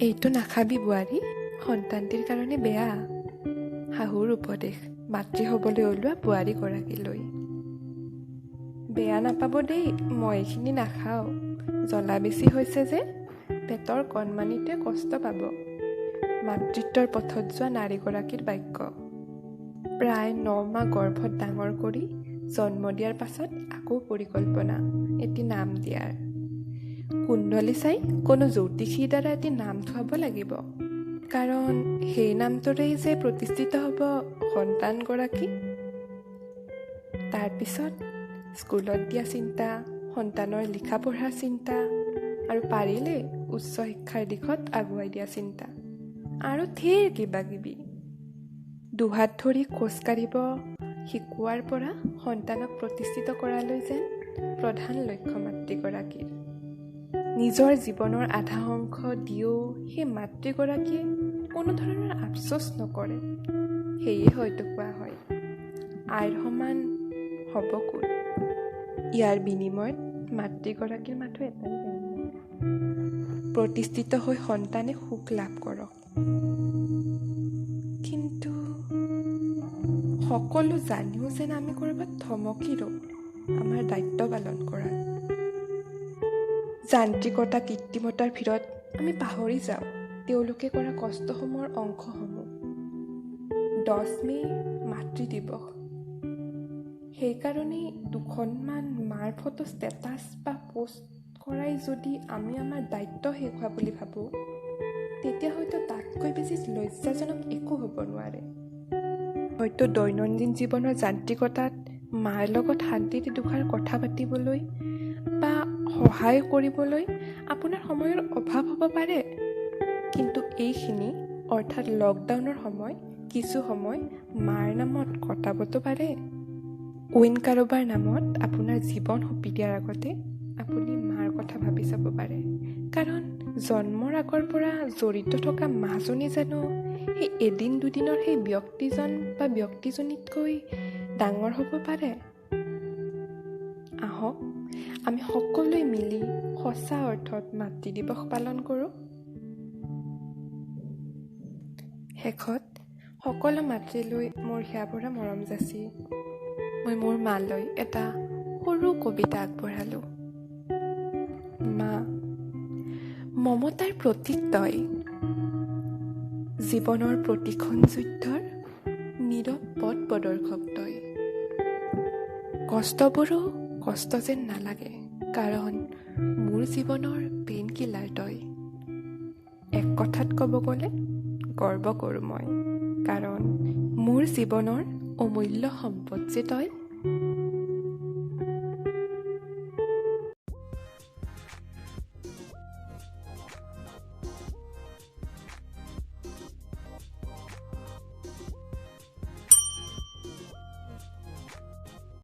এইটো নাখাবি বোৱাৰী, সন্তানটিৰ কাৰণে বেয়া। শাহুৰ উপদেশ মাতৃ হ'বলৈ ওলোৱা বোৱাৰীগৰাকীলৈ। বেয়া নাপাব দেই, মই এইখিনি নাখাওঁ। জ্বলা বেছি হৈছে যে পেটৰ কণমানিটোৱে কষ্ট পাব। মাতৃত্বৰ পথত যোৱা নাৰীগৰাকীৰ বাক্য। প্ৰায় 9 মাহ গৰ্ভত ডাঙৰ কৰি জন্ম দিয়াৰ পাছত আকৌ পৰিকল্পনা এটি নাম দিয়াৰ। কুণ্ডলী চাই কোনো জ্যোতিষীৰ দ্বাৰা এটি নাম থোৱাব লাগিব, কাৰণ সেই নামটোৰেই যে প্ৰতিষ্ঠিত হ'ব সন্তানগৰাকী। তাৰপিছত স্কুলত দিয়া চিন্তা, সন্তানৰ লিখা পঢ়াৰ চিন্তা, আৰু পাৰিলে উচ্চ শিক্ষাৰ দিশত আগুৱাই দিয়া চিন্তা, আৰু ঢেৰ কিবা কিবি। দুহাত ধৰি খোজকাঢ়িব শিকোৱাৰ পৰা সন্তানক প্ৰতিষ্ঠিত কৰালৈ যেন প্ৰধান লক্ষ্য মাতৃগৰাকীৰ। নিজৰ জীৱনৰ আধা অংশ দিও সেই মাতৃগৰাকীয়ে কোনো ধৰণৰ আফচোচ নকৰে। সেয়ে হয়তো কোৱা হয়, আইৰ সমান হ'ব কোন। ইয়াৰ বিনিময়ত মাতৃগৰাকীৰ মাথো এটাই কাম্য, প্ৰতিষ্ঠিত হৈ সন্তানে সুখ লাভ কৰক। কিন্তু সকলো জানিও যেন আমি ক'ৰবাত থমকি ৰওঁ আমাৰ দায়িত্ব পালন কৰাত। যান্ত্ৰিকতা কৃত্ৰিমতাৰ ভিৰত আমি পাহৰি যাওঁ তেওঁলোকে কৰা কষ্টসমূহৰ অংশসমূহ। 10 মে মাতৃ দিৱস। সেইকাৰণেই দুখনমান মাৰ ফটো ষ্টেটাছ বা পোষ্ট কৰাই যদি আমি আমাৰ দায়িত্ব শেষ হোৱা বুলি ভাবোঁ, তেতিয়া হয়তো তাতকৈ বেছি লজ্জাজনক একো হ'ব নোৱাৰে। হয়তো দৈনন্দিন জীৱনৰ যান্ত্ৰিকতাত মাৰ লগত শান্তিৰে দুষাৰ কথা পাতিবলৈ বা সহায় কৰিবলৈ আপোনাৰ সময়ৰ অভাৱ হ'ব পাৰে। কিন্তু এইখিনি অৰ্থাৎ লকডাউনৰ সময় কিছু সময় মাৰ নামত কটাবতো পাৰে। অইন কাৰোবাৰ নামত আপোনাৰ জীৱন সঁপি দিয়াৰ আগতে আপুনি মাৰ কথা ভাবি চাব পাৰে। কাৰণ জন্মৰ আগৰ পৰা জড়িত থকা মাজনী জানো সেই এদিন দুদিনৰ সেই ব্যক্তিজন বা ব্যক্তিজনীতকৈ ডাঙৰ হ'ব পাৰে? আহক আমি সকলোৱে মিলি সঁচা অৰ্থত মাতৃ দিৱস পালন কৰোঁ। শেষত সকলো মাতৃলৈ মোৰ হিয়াভৰা মৰম যাচি মই মোৰ মালৈ এটা সৰু কবিতা আগবঢ়ালোঁ। মা, মমতাৰ প্ৰতীক তই, জীৱনৰ প্ৰতিখন যুদ্ধৰ নীৰৱ পথ প্ৰদৰ্শক তই। কষ্টবোৰো কষ্ট যেন নালাগে, কাৰণ মোৰ জীৱনৰ পেইন কিলাৰ তই। এক কথাত ক'ব গ'লে গৰ্ব কৰোঁ মই, কাৰণ মোৰ জীৱনৰ অমূল্য সম্পদ যে তই।